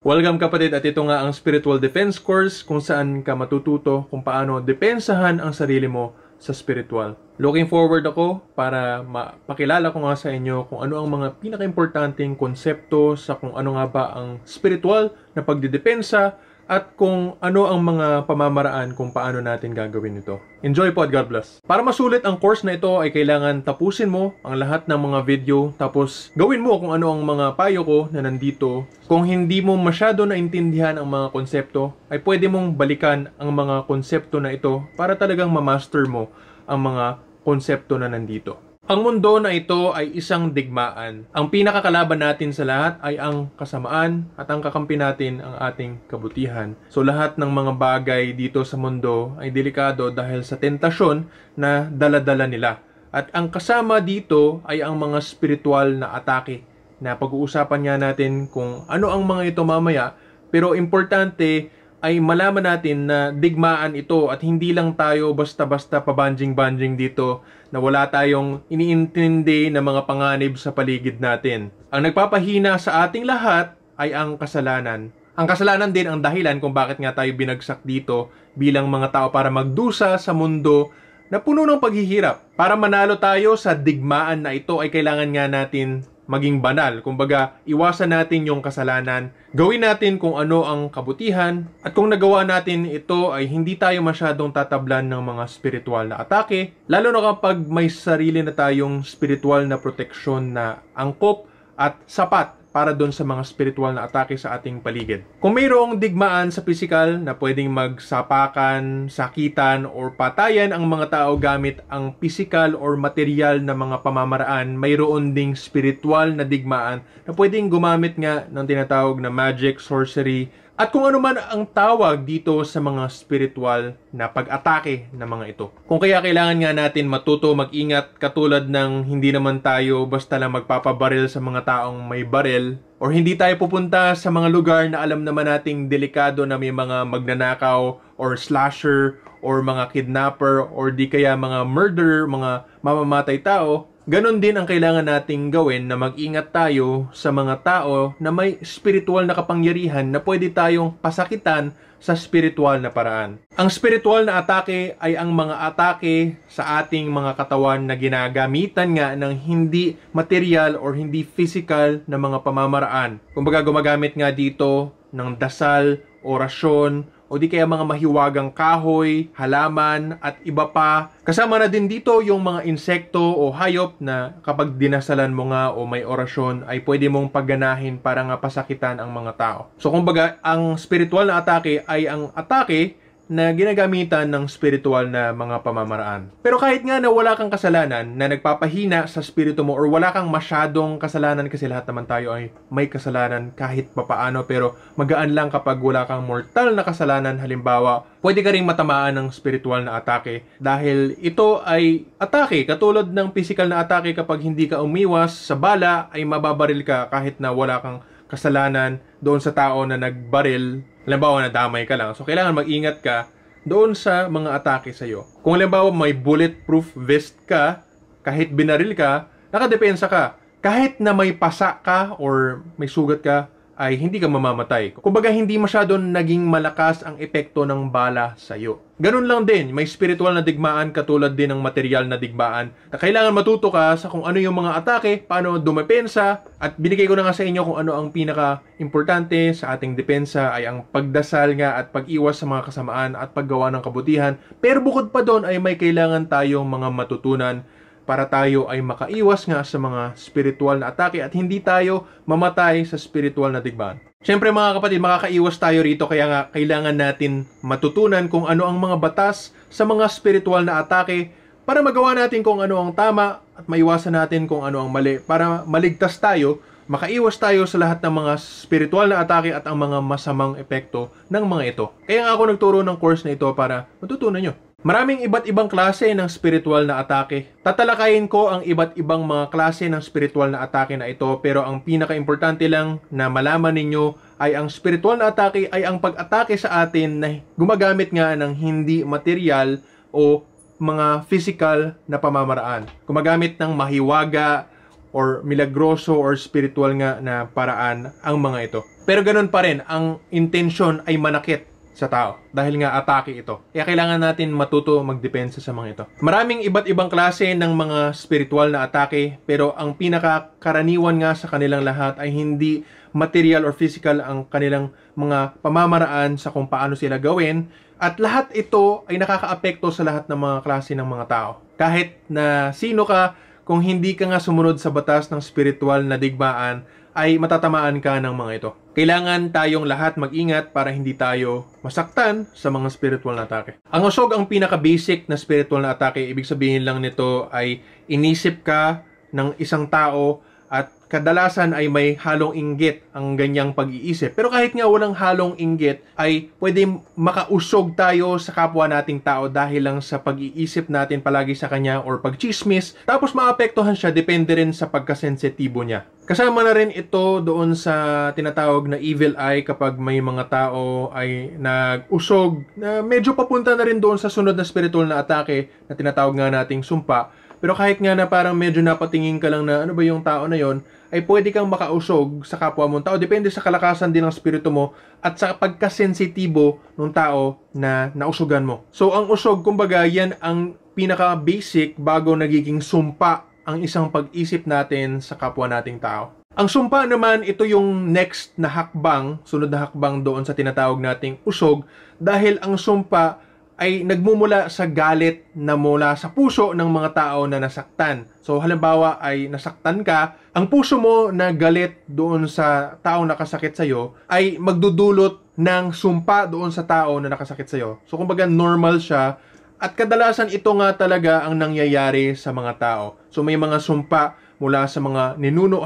Welcome kapatid, at ito nga ang Spiritual Defense Course kung saan ka matututo kung paano depensahan ang sarili mo sa spiritual. Looking forward ako para mapakilala ko nga sa inyo kung ano ang mga pinaka-importanting konsepto sa kung ano nga ba ang spiritual na pagdidepensa at kung ano ang mga pamamaraan kung paano natin gagawin ito. Enjoy po at God bless. Para masulit ang course na ito ay kailangan tapusin mo ang lahat ng mga video, tapos gawin mo kung ano ang mga payo ko na nandito. Kung hindi mo masyado naintindihan ang mga konsepto, ay pwede mong balikan ang mga konsepto na ito para talagang ma-master mo ang mga konsepto na nandito. Ang mundo na ito ay isang digmaan. Ang pinakakalaban natin sa lahat ay ang kasamaan at ang kakampi natin ang ating kabutihan. So lahat ng mga bagay dito sa mundo ay delikado dahil sa tentasyon na dala-dala nila. At ang kasama dito ay ang mga spiritual na atake na pag-uusapan nga natin kung ano ang mga ito mamaya. Pero importante ay malaman natin na digmaan ito at hindi lang tayo basta-basta pabanjing-banjing dito na wala tayong iniintindi na mga panganib sa paligid natin. Ang nagpapahina sa ating lahat ay ang kasalanan. Ang kasalanan din ang dahilan kung bakit nga tayo binagsak dito bilang mga tao para magdusa sa mundo na puno ng paghihirap. Para manalo tayo sa digmaan na ito ay kailangan nga natin maging banal. Kumbaga, iwasan natin yung kasalanan. Gawin natin kung ano ang kabutihan. At kung nagawa natin ito ay hindi tayo masyadong tatablan ng mga spiritual na atake. Lalo na kapag may sarili na tayong spiritual na proteksyon na angkop at sapat para doon sa mga spiritual na atake sa ating paligid. Kung mayroong digmaan sa pisikal na pwedeng magsapakan, sakitan, or patayan ang mga tao gamit ang pisikal or material na mga pamamaraan, mayroon ding spiritual na digmaan na pwedeng gumamit nga ng tinatawag na magic, sorcery, at kung ano man ang tawag dito sa mga spiritual na pag-atake ng mga ito. Kung kaya kailangan nga natin matuto mag-ingat katulad ng hindi naman tayo basta lang magpapabaril sa mga taong may baril, or hindi tayo pupunta sa mga lugar na alam naman nating delikado na may mga magnanakaw or slasher or mga kidnapper or di kaya mga murderer, mga mamamatay tao. Ganon din ang kailangan nating gawin na mag-ingat tayo sa mga tao na may spiritual na kapangyarihan na pwede tayong pasakitan sa spiritual na paraan. Ang spiritual na atake ay ang mga atake sa ating mga katawan na ginagamitan nga ng hindi material or hindi physical na mga pamamaraan. Kumbaga gumagamit nga dito ng dasal, orasyon, o di kaya mga mahiwagang kahoy, halaman, at iba pa. Kasama na din dito yung mga insekto o hayop na kapag dinasalan mo nga o may orasyon ay pwede mong pagganahin para nga pasakitan ang mga tao. So kumbaga, ang spiritual na atake ay ang atake na ginagamitan ng spiritual na mga pamamaraan. Pero kahit nga na wala kang kasalanan na nagpapahina sa spirito mo or wala kang masyadong kasalanan, kasi lahat naman tayo ay may kasalanan kahit papaano, pero magaan lang kapag wala kang mortal na kasalanan. Halimbawa, pwede ka ring matamaan ng spiritual na atake dahil ito ay atake katulad ng physical na atake. Kapag hindi ka umiwas sa bala ay mababaril ka kahit na wala kang kasalanan doon sa tao na nagbaril. Halimbawa, nadamay ka lang. So, kailangan mag-ingat ka doon sa mga atake sa'yo. Kung halimbawa, may bulletproof vest ka, kahit binaril ka, nakadepensa ka. Kahit na may pasa ka or may sugat ka, ay hindi ka mamamatay. Kumbaga, hindi masyadong naging malakas ang epekto ng bala sa'yo. Ganun lang din, may spiritual na digmaan katulad din ng material na digmaan na kailangan matuto ka sa kung ano yung mga atake, paano dumepensa, at binigay ko na nga sa inyo kung ano ang pinaka-importante sa ating depensa ay ang pagdasal nga at pag-iwas sa mga kasamaan at paggawa ng kabutihan. Pero bukod pa doon ay may kailangan tayong mga matutunan para tayo ay makaiwas nga sa mga spiritual na atake at hindi tayo mamatay sa spiritual na digmaan. Siyempre mga kapatid, makakaiwas tayo rito, kaya nga kailangan natin matutunan kung ano ang mga batas sa mga spiritual na atake para magawa natin kung ano ang tama at maiwasan natin kung ano ang mali para maligtas tayo, makaiwas tayo sa lahat ng mga spiritual na atake at ang mga masamang epekto ng mga ito. Kaya nga ako nagturo ng course na ito para matutunan nyo. Maraming iba't ibang klase ng spiritual na atake. Tatalakayin ko ang iba't ibang mga klase ng spiritual na atake na ito, pero ang pinaka-importante lang na malaman ninyo ay ang spiritual na atake ay ang pag-atake sa atin na gumagamit nga ng hindi material o mga physical na pamamaraan. Gumagamit ng mahiwaga or milagroso or spiritual nga na paraan ang mga ito. Pero ganun pa rin, ang intensyon ay manakit sa tao dahil nga atake ito. Kaya kailangan natin matuto magdepensa sa mga ito. Maraming iba't ibang klase ng mga spiritual na atake, pero ang pinakakaraniwan nga sa kanilang lahat ay hindi material or physical ang kanilang mga pamamaraan sa kung paano sila gawin, at lahat ito ay nakakaapekto sa lahat ng mga klase ng mga tao. Kahit na sino ka, kung hindi ka nga sumunod sa batas ng spiritual na digmaan, ay matatamaan ka ng mga ito. Kailangan tayong lahat mag-ingat para hindi tayo masaktan sa mga spiritual na atake. Ang usog ang pinaka-basic na spiritual na atake. Ibig sabihin lang nito ay inisip ka ng isang tao at kadalasan ay may halong inggit ang ganyang pag-iisip. Pero kahit nga walang halong inggit, ay pwede makausog tayo sa kapwa nating tao dahil lang sa pag-iisip natin palagi sa kanya or pag-chismis. Tapos maapektuhan siya, depende rin sa pagkasensitibo niya. Kasama na rin ito doon sa tinatawag na evil eye kapag may mga tao ay nag-usog na medyo papunta na rin doon sa sunod na spiritual na atake na tinatawag nga nating sumpa. Pero kahit nga na parang medyo napatingin ka lang na ano ba yung tao na yon, ay pwede kang makausog sa kapwa mong tao. Depende sa kalakasan din ng spirito mo at sa pagkasensitibo ng tao na nausugan mo. So ang usog, kumbaga, yan ang pinaka-basic bago nagiging sumpa ang isang pag-isip natin sa kapwa nating tao. Ang sumpa naman, ito yung next na hakbang, sunod na hakbang doon sa tinatawag nating usog, dahil ang sumpa ay nagmumula sa galit na mula sa puso ng mga tao na nasaktan. So halimbawa ay nasaktan ka, ang puso mo na galit doon sa taong nakasakit sa'yo ay magdudulot ng sumpa doon sa tao na nakasakit sa'yo. So kumbaga normal siya, at kadalasan ito nga talaga ang nangyayari sa mga tao. So may mga sumpa mula sa mga ninuno.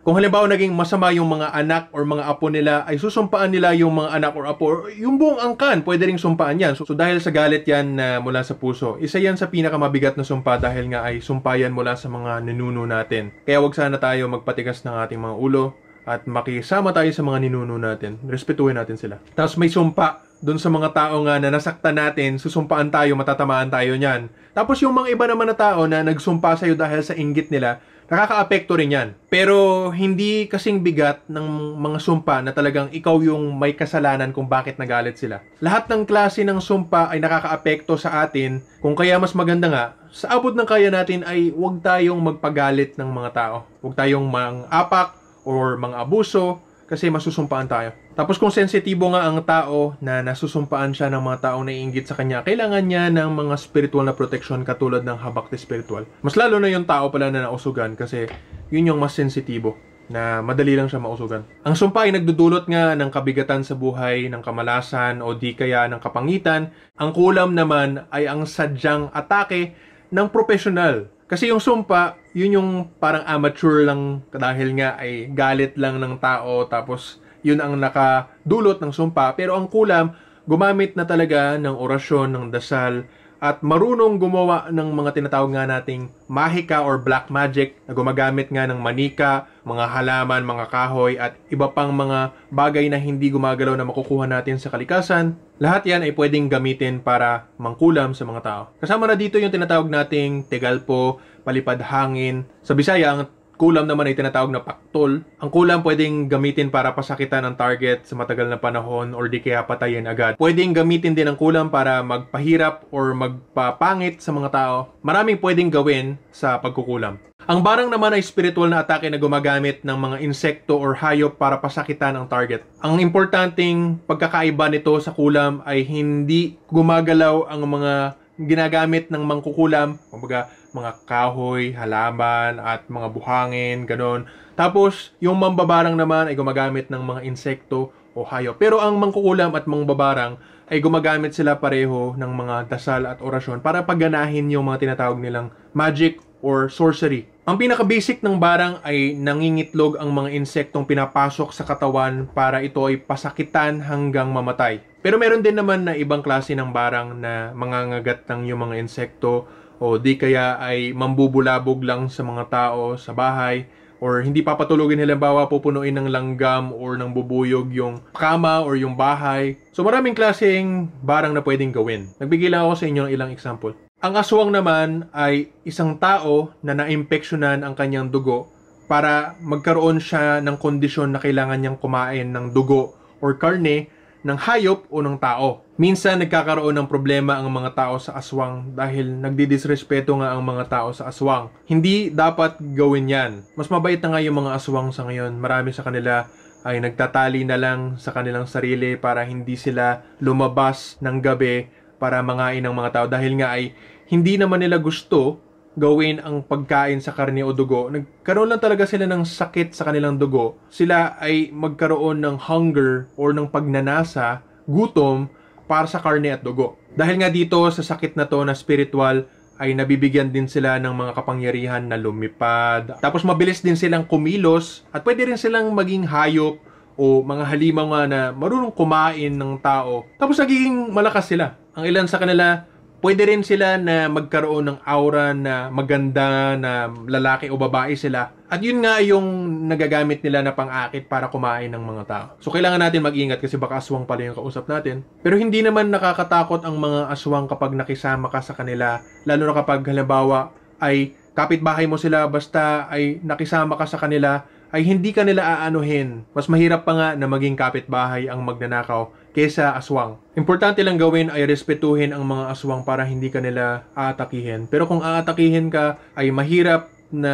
Kung halimbawa naging masama yung mga anak or mga apo nila, ay susumpaan nila yung mga anak or apo, or yung buong angkan, pwede ring sumpaan yan. So dahil sa galit yan na mula sa puso, isa yan sa pinakamabigat na sumpa dahil nga ay sumpayan mula sa mga ninuno natin. Kaya wag sana tayo magpatigas ng ating mga ulo at makisama tayo sa mga ninuno natin. Respetuhin natin sila. Tapos may sumpa doon sa mga tao nga na nasaktan natin, susumpaan tayo, matatamaan tayo niyan. Tapos yung mga iba naman na tao na nagsumpa sa'yo dahil sa inggit nila, nakakaapekto rin yan. Pero hindi kasing bigat ng mga sumpa na talagang ikaw yung may kasalanan kung bakit nagalit sila. Lahat ng klase ng sumpa ay nakakaapekto sa atin, kung kaya mas maganda nga, sa abot ng kaya natin ay huwag tayong magpagalit ng mga tao. Huwag tayong mang-apak or mang-abuso kasi masusumpaan tayo. Tapos kung sensitibo nga ang tao na nasusumpaan siya ng mga taong naiinggit sa kanya, kailangan niya ng mga spiritual na protection katulad ng habakte spiritual. Mas lalo na yung tao pala na nausugan kasi yun yung mas sensitibo na madali lang siya mausugan. Ang sumpa ay nagdudulot nga ng kabigatan sa buhay, ng kamalasan o di kaya ng kapangitan. Ang kulam naman ay ang sadyang atake ng profesional. Kasi yung sumpa, yun yung parang amateur lang dahil nga ay galit lang ng tao tapos yun ang nakadulot ng sumpa. Pero ang kulam, gumamit na talaga ng orasyon, ng dasal, at marunong gumawa ng mga tinatawag nga nating mahika or black magic na gumagamit nga ng manika, mga halaman, mga kahoy, at iba pang mga bagay na hindi gumagalaw na makukuha natin sa kalikasan. Lahat yan ay pwedeng gamitin para mangkulam sa mga tao. Kasama na dito yung tinatawag nating tegalpo, palipad hangin. Sa Bisaya, ang kulam naman ay tinatawag na paktol. Ang kulam pwedeng gamitin para pasakitan ang target sa matagal na panahon or di kaya patayin agad. Pwedeng gamitin din ang kulam para magpahirap or magpapangit sa mga tao. Maraming pwedeng gawin sa pagkukulam. Ang barang naman ay spiritual na atake na gumagamit ng mga insekto or hayop para pasakitan ang target. Ang importanteng pagkakaiba nito sa kulam ay hindi gumagalaw ang mga ginagamit ng mangkukulam, kumbaga mga kahoy, halaman, at mga buhangin, ganon. Tapos, yung mambabarang naman ay gumagamit ng mga insekto o hayop. Pero ang mangkukulam at mangbabarang ay gumagamit sila pareho ng mga dasal at orasyon para pagganahin yung mga tinatawag nilang magic or sorcery. Ang pinaka-basic ng barang ay nangingitlog ang mga insektong pinapasok sa katawan para ito ay pasakitan hanggang mamatay. Pero meron din naman na ibang klase ng barang na mangangagat ng yung mga insekto o di kaya ay mambubulabog lang sa mga tao sa bahay or hindi papatulogin, halimbawa pupunuin ng langgam or ng bubuyog yung kama or yung bahay. So maraming klaseng barang na pwedeng gawin. Nagbigay lang ako sa inyo ng ilang example. Ang aswang naman ay isang tao na naimpeksyonan ang kanyang dugo para magkaroon siya ng kondisyon na kailangan niyang kumain ng dugo or karne ng hayop o ng tao. Minsan nagkakaroon ng problema ang mga tao sa aswang dahil nagdidisrespeto nga ang mga tao sa aswang. Hindi dapat gawin yan. Mas mabait na nga yung mga aswang sa ngayon. Marami sa kanila ay nagtatali na lang sa kanilang sarili para hindi sila lumabas ng gabi para mangain ng mga tao dahil nga ay hindi naman nila gusto gawin ang pagkain sa karne o dugo. Nagkaroon lang talaga sila ng sakit sa kanilang dugo. Sila ay magkaroon ng hunger or ng pagnanasa, gutom para sa karne at dugo. Dahil nga dito sa sakit na to na spiritual ay nabibigyan din sila ng mga kapangyarihan na lumipad. Tapos mabilis din silang kumilos at pwede rin silang maging hayop o mga halimaw nga na marunong kumain ng tao. Tapos nagiging malakas sila. Ang ilan sa kanila, pwede rin sila na magkaroon ng aura na maganda na lalaki o babae sila. At yun nga yung nagagamit nila na pang-akit para kumain ng mga tao. So kailangan natin mag-ingat kasi baka aswang pala yung kausap natin. Pero hindi naman nakakatakot ang mga aswang kapag nakisama ka sa kanila. Lalo na kapag halimbawa ay kapitbahay mo sila basta ay nakisama ka sa kanila ay hindi ka nila aanuhin. Mas mahirap pa nga na maging kapitbahay ang magnanakaw kesa aswang. Importante lang gawin ay respetuhin ang mga aswang para hindi ka nila aatakihin. Pero kung aatakihin ka ay mahirap na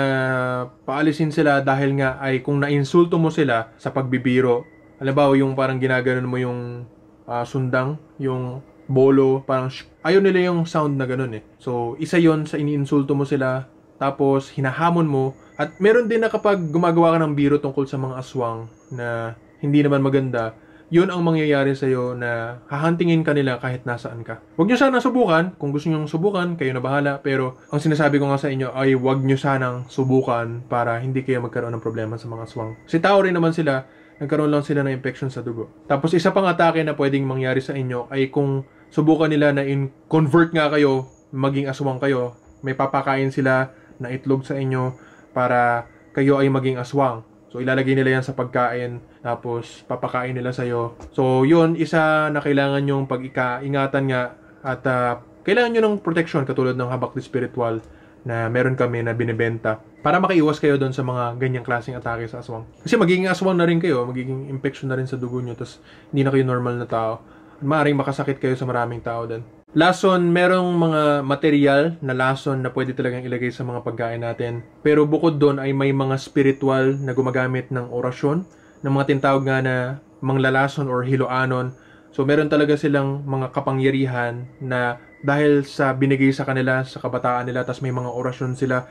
paalisin sila dahil nga ay kung nainsulto mo sila sa pagbibiro. Halimbawa yung parang ginaganon mo yung sundang, yung bolo, parang ayaw nila yung sound na ganun eh. So isa yon sa iniinsulto mo sila tapos hinahamon mo. At meron din na kapag gumagawa ka ng biro tungkol sa mga aswang na hindi naman maganda, yun ang mangyayari sa'yo na hahantingin ka nila kahit nasaan ka. Huwag nyo sana subukan. Kung gusto nyo subukan, kayo na bahala. Pero ang sinasabi ko nga sa inyo ay huwag nyo sanang subukan para hindi kayo magkaroon ng problema sa mga aswang. Kasi tao rin naman sila, nagkaroon lang sila ng infection sa dugo. Tapos isa pang atake na pwedeng mangyari sa inyo ay kung subukan nila na convert nga kayo, maging aswang kayo, may papakain sila na itlog sa inyo para kayo ay maging aswang. So ilalagay nila yan sa pagkain tapos papakain nila sa'yo. So yun, isa na kailangan yung pag-ingatan nga at kailangan nyo ng protection katulad ng habak de spiritual na meron kami na binibenta para makaiwas kayo doon sa mga ganyang klaseng atake sa aswang. Kasi magiging aswang na rin kayo, magiging infection na rin sa dugo nyo tapos hindi na kayo normal na tao. Maaaring makasakit kayo sa maraming tao din. Lason, merong mga material na lason na pwede talagang ilagay sa mga pagkain natin. Pero bukod doon ay may mga spiritual na gumagamit ng orasyon, ng mga tinatawag nga na manglalason or hiloanon. So meron talaga silang mga kapangyarihan na dahil sa binigay sa kanila, sa kabataan nila, tas may mga orasyon sila.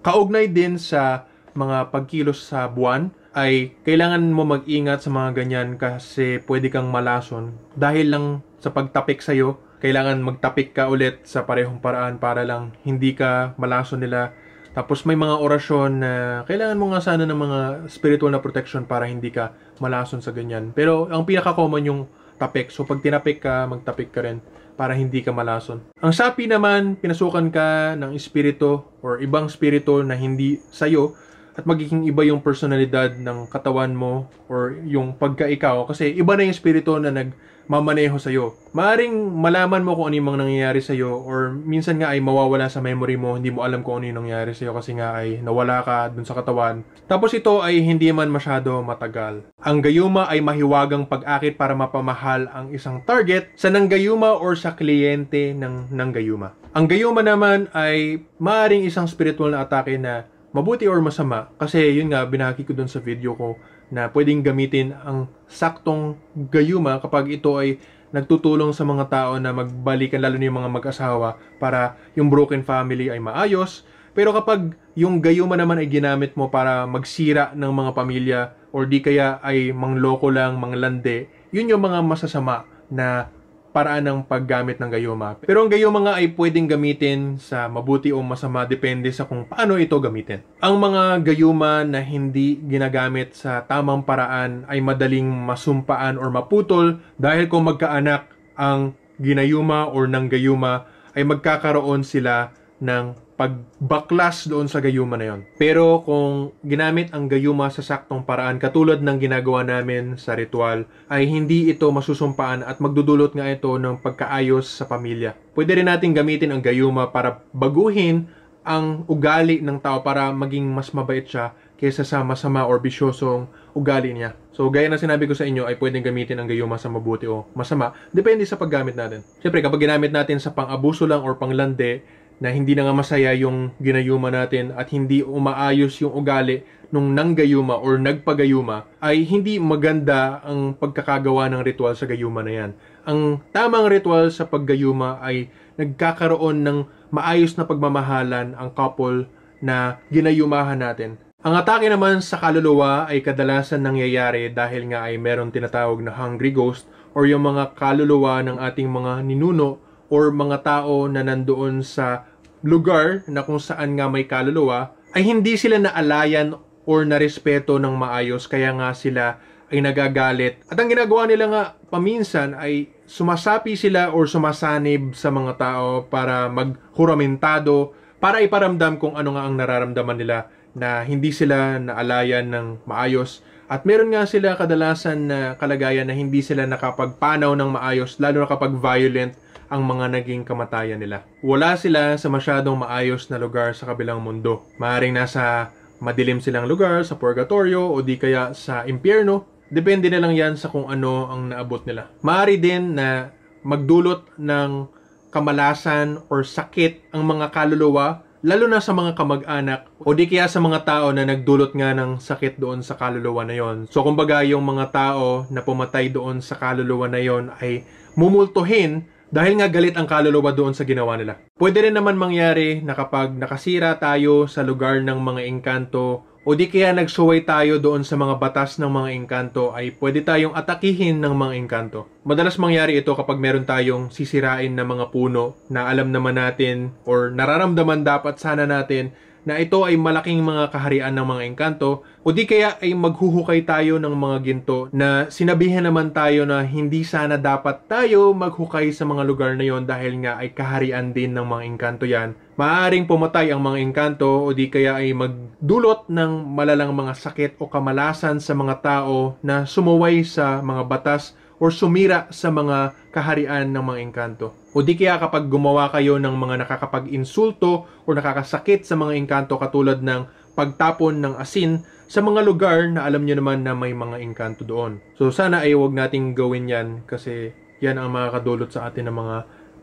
Kaugnay din sa mga pagkilos sa buwan, ay kailangan mo mag-ingat sa mga ganyan kasi pwede kang malason. Dahil lang sa pagtapik sa'yo, kailangan magtapik ka ulit sa parehong paraan para lang hindi ka malason nila. Tapos may mga orasyon na kailangan mo nga sana ng mga spiritual na protection para hindi ka malason sa ganyan. Pero ang pinaka-common yung tapik. So pag tinapik ka, magtapik ka rin para hindi ka malason. Ang sapi naman, pinasukan ka ng espiritu or ibang spirito na hindi sa'yo at magiging iba yung personalidad ng katawan mo or yung pagka-ikaw kasi iba na yung espiritu na nagmamaneho sa'yo. Maaring malaman mo kung ano yung mga nangyayari sa'yo or minsan nga ay mawawala sa memory mo, hindi mo alam kung ano yung nangyayari sa'yo kasi nga ay nawala ka dun sa katawan. Tapos ito ay hindi man masyado matagal. Ang gayuma ay mahiwagang pag-akit para mapamahal ang isang target sa nanggayuma or sa kliyente ng nanggayuma. Ang gayuma naman ay maaring isang spiritual na atake na mabuti or masama kasi yun nga binahagi ko dun sa video ko na pwedeng gamitin ang saktong gayuma kapag ito ay nagtutulong sa mga tao na magbalikan lalo na yung mga mag-asawa para yung broken family ay maayos. Pero kapag yung gayuma naman ay ginamit mo para magsira ng mga pamilya or di kaya ay mangloko lang, manglande, yun yung mga masasama na paraan ng paggamit ng gayuma. Pero ang gayuma nga ay pwedeng gamitin sa mabuti o masama depende sa kung paano ito gamitin. Ang mga gayuma na hindi ginagamit sa tamang paraan ay madaling masumpaan or maputol dahil kung magkaanak ang ginayuma or ng gayuma ay magkakaroon sila ng pagbaklas doon sa gayuma na yon. Pero kung ginamit ang gayuma sa saktong paraan katulad ng ginagawa namin sa ritual, ay hindi ito masusumpaan at magdudulot nga ito ng pagkaayos sa pamilya. Pwede rin natin gamitin ang gayuma para baguhin ang ugali ng tao para maging mas mabait siya kaysa sa masama or bisyosong ugali niya. So, gaya na sinabi ko sa inyo, ay pwedeng gamitin ang gayuma sa mabuti o masama. Depende sa paggamit natin. Siyempre, kapag ginamit natin sa pang-abuso lang or panglande, na hindi na nga masaya yung ginayuma natin at hindi umaayos yung ugali nung nanggayuma or nagpagayuma, ay hindi maganda ang pagkakagawa ng ritual sa gayuma na yan. Ang tamang ritual sa paggayuma ay nagkakaroon ng maayos na pagmamahalan ang couple na ginayumahan natin. Ang atake naman sa kaluluwa ay kadalasan nangyayari dahil nga ay meron tinatawag na hungry ghost or yung mga kaluluwa ng ating mga ninuno or mga tao na nandoon sa lugar na kung saan nga may kaluluwa ay hindi sila naalayan or narespeto ng maayos, kaya nga sila ay nagagalit. At ang ginagawa nila nga paminsan ay sumasapi sila or sumasanib sa mga tao para maghuramentado, para iparamdam kung ano nga ang nararamdaman nila na hindi sila naalayan ng maayos. At meron nga sila kadalasan na kalagayan na hindi sila nakapagpanaw ng maayos, lalo na kapag violent ang mga naging kamatayan nila. Wala sila sa masyadong maayos na lugar sa kabilang mundo. Maaaring nasa madilim silang lugar, sa purgatorio, o di kaya sa impyerno. Depende na lang yan sa kung ano ang naabot nila. Maaari din na magdulot ng kamalasan or sakit ang mga kaluluwa, lalo na sa mga kamag-anak, o di kaya sa mga tao na nagdulot nga ng sakit doon sa kaluluwa na yon. So kumbaga yung mga tao na pumatay doon sa kaluluwa na yon ay mumultuhin dahil nga galit ang kaluluwa doon sa ginawa nila. Pwede rin naman mangyari na kapag nakasira tayo sa lugar ng mga engkanto o di kaya nagsuway tayo doon sa mga batas ng mga engkanto ay pwede tayong atakihin ng mga engkanto. Madalas mangyari ito kapag meron tayong sisirain na mga puno na alam naman natin or nararamdaman dapat sana natin na ito ay malaking mga kaharian ng mga engkanto o di kaya ay maghuhukay tayo ng mga ginto na sinabihan naman tayo na hindi sana dapat tayo maghukay sa mga lugar na yon dahil nga ay kaharian din ng mga engkanto yan. Maaaring pumatay ang mga engkanto o di kaya ay magdulot ng malalang mga sakit o kamalasan sa mga tao na sumuway sa mga batas or sumira sa mga kaharian ng mga engkanto. O di kaya kapag gumawa kayo ng mga nakakapag-insulto o nakakasakit sa mga engkanto katulad ng pagtapon ng asin sa mga lugar na alam nyo naman na may mga engkanto doon. So sana ay huwag nating gawin yan kasi yan ang makakadulot sa atin ng mga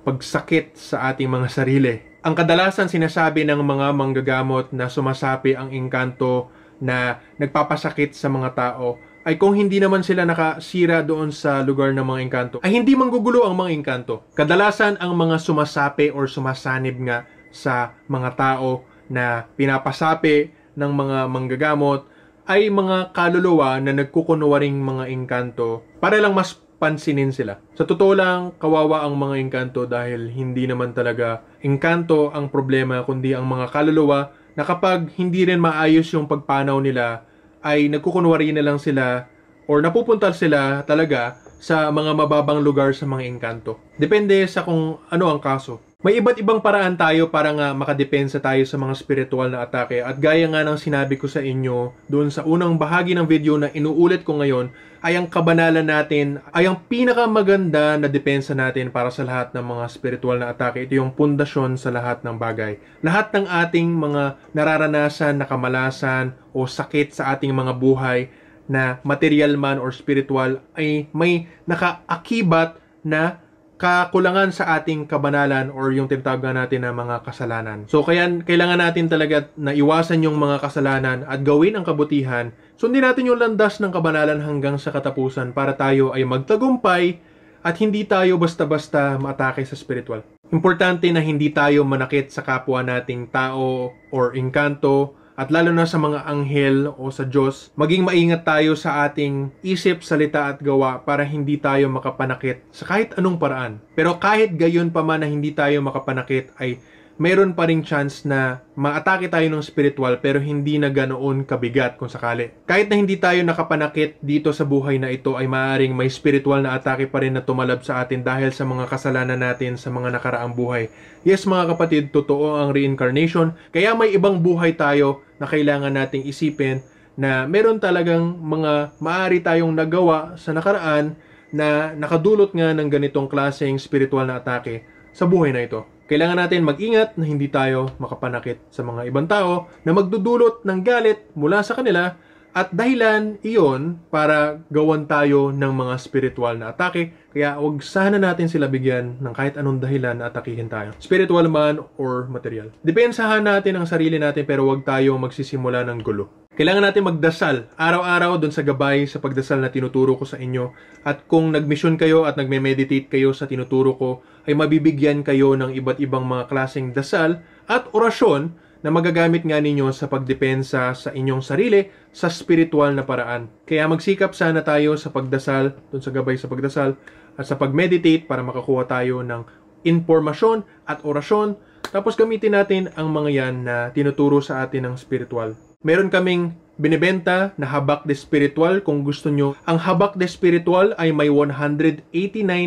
pagsakit sa ating mga sarili. Ang kadalasan sinasabi ng mga manggagamot na sumasapi ang engkanto na nagpapasakit sa mga tao ay kung hindi naman sila nakasira doon sa lugar ng mga engkanto, ay hindi manggugulo ang mga engkanto. Kadalasan ang mga sumasapi or sumasanib nga sa mga tao na pinapasapi ng mga manggagamot ay mga kaluluwa na nagkukunwaring mga engkanto para lang mas pansinin sila. Sa totoo lang, kawawa ang mga engkanto dahil hindi naman talaga engkanto ang problema kundi ang mga kaluluwa na kapag hindi rin maayos yung pagpanaw nila ay nagkukunwari na lang sila or napupunta sila talaga sa mga mababang lugar sa mga engkanto. Depende sa kung ano ang kaso. May iba't ibang paraan tayo para nga makadepensa tayo sa mga spiritual na atake at gaya nga ng sinabi ko sa inyo doon sa unang bahagi ng video na inuulit ko ngayon ay ang kabanalan natin ay ang pinakamaganda na depensa natin para sa lahat ng mga spiritual na atake. Ito yung pundasyon sa lahat ng bagay. Lahat ng ating mga nararanasan na kamalasan o sakit sa ating mga buhay na material man or spiritual ay may nakaakibat na kakulangan sa ating kabanalan or yung tinatawag natin na mga kasalanan. So kaya kailangan natin talaga na iwasan yung mga kasalanan at gawin ang kabutihan. Sundin natin yung landas ng kabanalan hanggang sa katapusan para tayo ay magtagumpay at hindi tayo basta-basta maatake sa spiritual. Importante na hindi tayo manakit sa kapwa nating tao or engkanto at lalo na sa mga anghel o sa Diyos. Maging maingat tayo sa ating isip, salita at gawa para hindi tayo makapanakit sa kahit anong paraan. Pero kahit gayon pa man na hindi tayo makapanakit ay mayroon pa ring chance na maatake tayo ng spiritual pero hindi na ganoon kabigat kung sakali. Kahit na hindi tayo nakapanakit dito sa buhay na ito ay maaaring may spiritual na atake pa rin na tumalab sa atin dahil sa mga kasalanan natin sa mga nakaraang buhay. Yes mga kapatid, totoo ang reincarnation. Kaya may ibang buhay tayo na kailangan nating isipin na meron talagang mga maaari tayong nagawa sa nakaraan na nakadulot nga ng ganitong klaseng spiritual na atake sa buhay na ito. Kailangan natin mag-ingat na hindi tayo makapanakit sa mga ibang tao na magdudulot ng galit mula sa kanila at dahilan iyon para gawan tayo ng mga spiritual na atake. Kaya huwag sana natin sila bigyan ng kahit anong dahilan na atakihin tayo. Spiritual man or material. Depensahan natin ang sarili natin pero huwag tayo magsisimula ng gulo. Kailangan natin magdasal araw-araw doon sa gabay sa pagdasal na tinuturo ko sa inyo. At kung nagmisyon kayo at nagme-meditate kayo sa tinuturo ko, ay mabibigyan kayo ng iba't ibang mga klaseng dasal at orasyon na magagamit nga ninyo sa pagdepensa sa inyong sarili sa spiritual na paraan. Kaya magsikap sana tayo sa pagdasal, doon sa gabay sa pagdasal, at sa pag-meditate para makakuha tayo ng informasyon at orasyon. Tapos gamitin natin ang mga yan na tinuturo sa atin ng spiritual. Meron kaming binibenta na habak de spiritual kung gusto nyo. Ang habak de spiritual ay may 189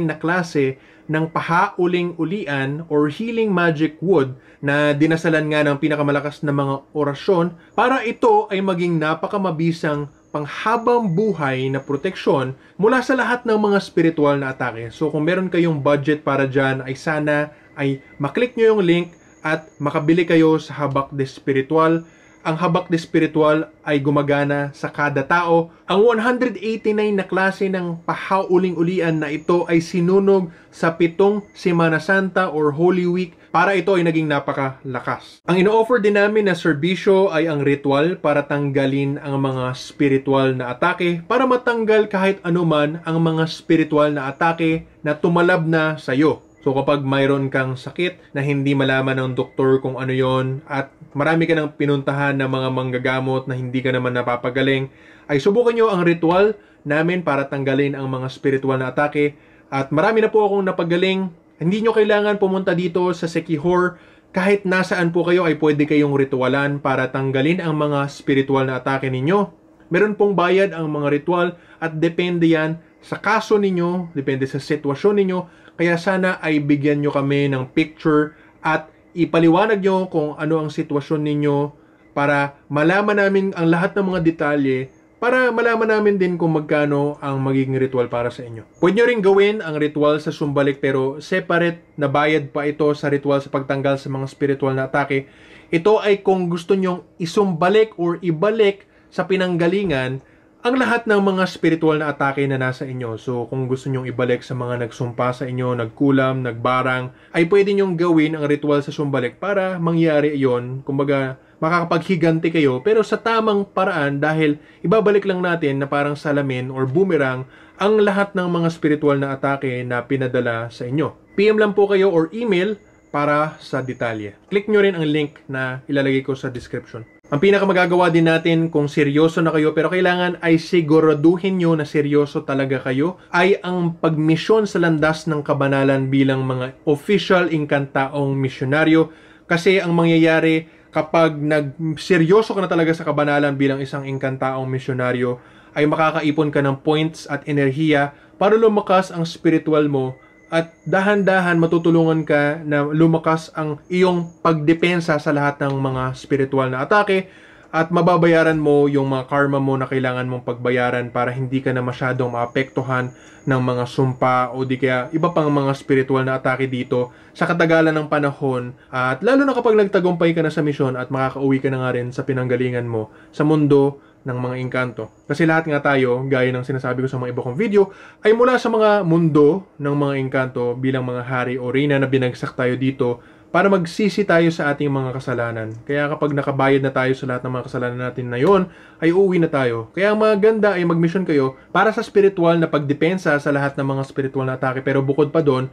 na klase ng pahauling-ulian or healing magic wood na dinasalan nga ng pinakamalakas na mga orasyon para ito ay maging napakamabisang panghabang buhay na proteksyon mula sa lahat ng mga spiritual na atake. So kung meron kayong budget para dyan ay sana ay maklik nyo yung link at makabili kayo sa habak de spiritual. Ang habak de spiritual ay gumagana sa kada tao. Ang 189 na klase ng pahauling-ulian na ito ay sinunog sa 7 Semana Santa or Holy Week para ito ay naging napakalakas. Ang ino-offer din namin na serbisyo ay ang ritual para tanggalin ang mga spiritual na atake para matanggal kahit anuman ang mga spiritual na atake na tumalab na sa iyo. So kapag mayroon kang sakit na hindi malaman ng doktor kung ano yon at marami ka nang pinuntahan ng mga manggagamot na hindi ka naman napapagaling, ay subukan nyo ang ritual namin para tanggalin ang mga spiritual na atake. At marami na po akong napagaling. Hindi nyo kailangan pumunta dito sa Sekihor. Kahit nasaan po kayo ay pwede kayong ritualan para tanggalin ang mga spiritual na atake ninyo. Meron pong bayad ang mga ritual at depende yan sa kaso ninyo, depende sa sitwasyon ninyo. Kaya sana ay bigyan nyo kami ng picture at ipaliwanag nyo kung ano ang sitwasyon ninyo para malaman namin ang lahat ng mga detalye para malaman namin din kung magkano ang magiging ritual para sa inyo. Pwede nyo rin gawin ang ritual sa sumbalik pero separate na bayad pa ito sa ritual sa pagtanggal sa mga spiritual na atake. Ito ay kung gusto nyong isumbalik or ibalik sa pinanggalingan ang lahat ng mga spiritual na atake na nasa inyo. So, kung gusto nyong ibalik sa mga nagsumpa sa inyo, nagkulam, nagbarang, ay pwede nyong gawin ang ritual sa sumbalik para mangyari iyon. Kumbaga, makakapaghiganti kayo, pero sa tamang paraan dahil ibabalik lang natin na parang salamin or boomerang ang lahat ng mga spiritual na atake na pinadala sa inyo. PM lang po kayo or email para sa detalye. Click nyo rin ang link na ilalagay ko sa description. Ang pinakamagagawa din natin kung seryoso na kayo pero kailangan ay siguraduhin nyo na seryoso talaga kayo ay ang pagmisyon sa landas ng kabanalan bilang mga official inkantaong misyonaryo. Kasi ang mangyayari kapag nagseryoso ka na talaga sa kabanalan bilang isang inkantaong misyonaryo ay makakaipon ka ng points at enerhiya para lumakas ang spiritual mo. At dahan-dahan matutulungan ka na lumakas ang iyong pagdepensa sa lahat ng mga spiritual na atake at mababayaran mo yung mga karma mo na kailangan mong pagbayaran para hindi ka na masyadong maapektuhan ng mga sumpa o di kaya iba pang mga spiritual na atake dito sa katagalan ng panahon. At lalo na kapag nagtagumpay ka na sa misyon at makakauwi ka na nga rin sa pinanggalingan mo sa mundo ng mga engkanto. Kasi lahat nga tayo, gaya ng sinasabi ko sa mga iba kong video, ay mula sa mga mundo ng mga engkanto bilang mga hari o reyna na binagsak tayo dito para magsisi tayo sa ating mga kasalanan. Kaya kapag nakabayad na tayo sa lahat ng mga kasalanan natin na yon, ay uuwi na tayo. Kaya ang maganda ay magmission kayo para sa spiritual na pagdepensa sa lahat ng mga spiritual na atake. Pero bukod pa doon,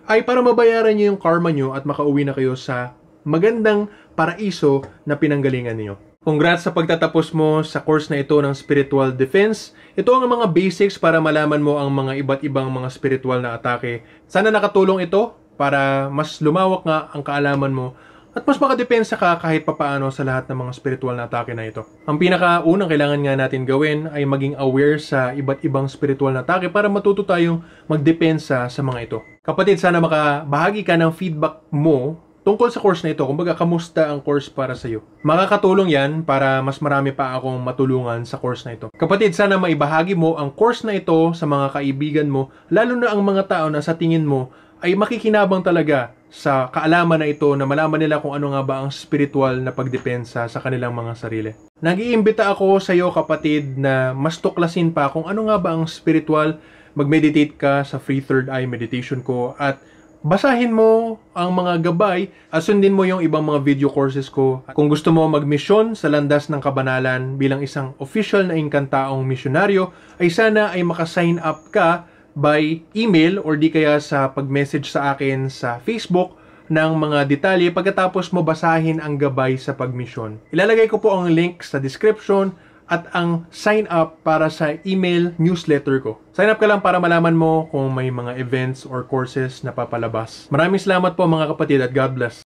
ay para mabayaran nyo yung karma nyo at makauwi na kayo sa magandang paraiso na pinanggalingan niyo. Congrats sa pagtatapos mo sa course na ito ng Spiritual Defense. Ito ang mga basics para malaman mo ang mga iba't ibang mga spiritual na atake. Sana nakatulong ito para mas lumawak nga ang kaalaman mo at mas makadepensa ka kahit papaano sa lahat ng mga spiritual na atake na ito. Ang pinakaunang kailangan nga natin gawin ay maging aware sa iba't ibang spiritual na atake para matuto tayong magdepensa sa mga ito. Kapatid, sana makabahagi ka ng feedback mo tungkol sa course na ito. Kumbaga, kamusta ang course para sa iyo? Makakatulong yan para mas marami pa akong matulungan sa course na ito. Kapatid, sana maibahagi mo ang course na ito sa mga kaibigan mo, lalo na ang mga tao na sa tingin mo ay makikinabang talaga sa kaalaman na ito na malaman nila kung ano nga ba ang spiritual na pagdepensa sa kanilang mga sarili. Nag-iimbita ako sa iyo kapatid na mas tuklasin pa kung ano nga ba ang spiritual. Mag-meditate ka sa Free Third Eye Meditation ko at basahin mo ang mga gabay at sundin mo yung ibang mga video courses ko. Kung gusto mo magmisyon sa landas ng kabanalan bilang isang official na inkantaong misyonaryo, ay sana ay makasign up ka by email or di kaya sa pag-message sa akin sa Facebook ng mga detalye pagkatapos mo basahin ang gabay sa pagmisyon. Ilalagay ko po ang link sa description at ang sign up para sa email newsletter ko. Sign up ka lang para malaman mo kung may mga events or courses na papalabas. Maraming salamat po mga kapatid at God bless.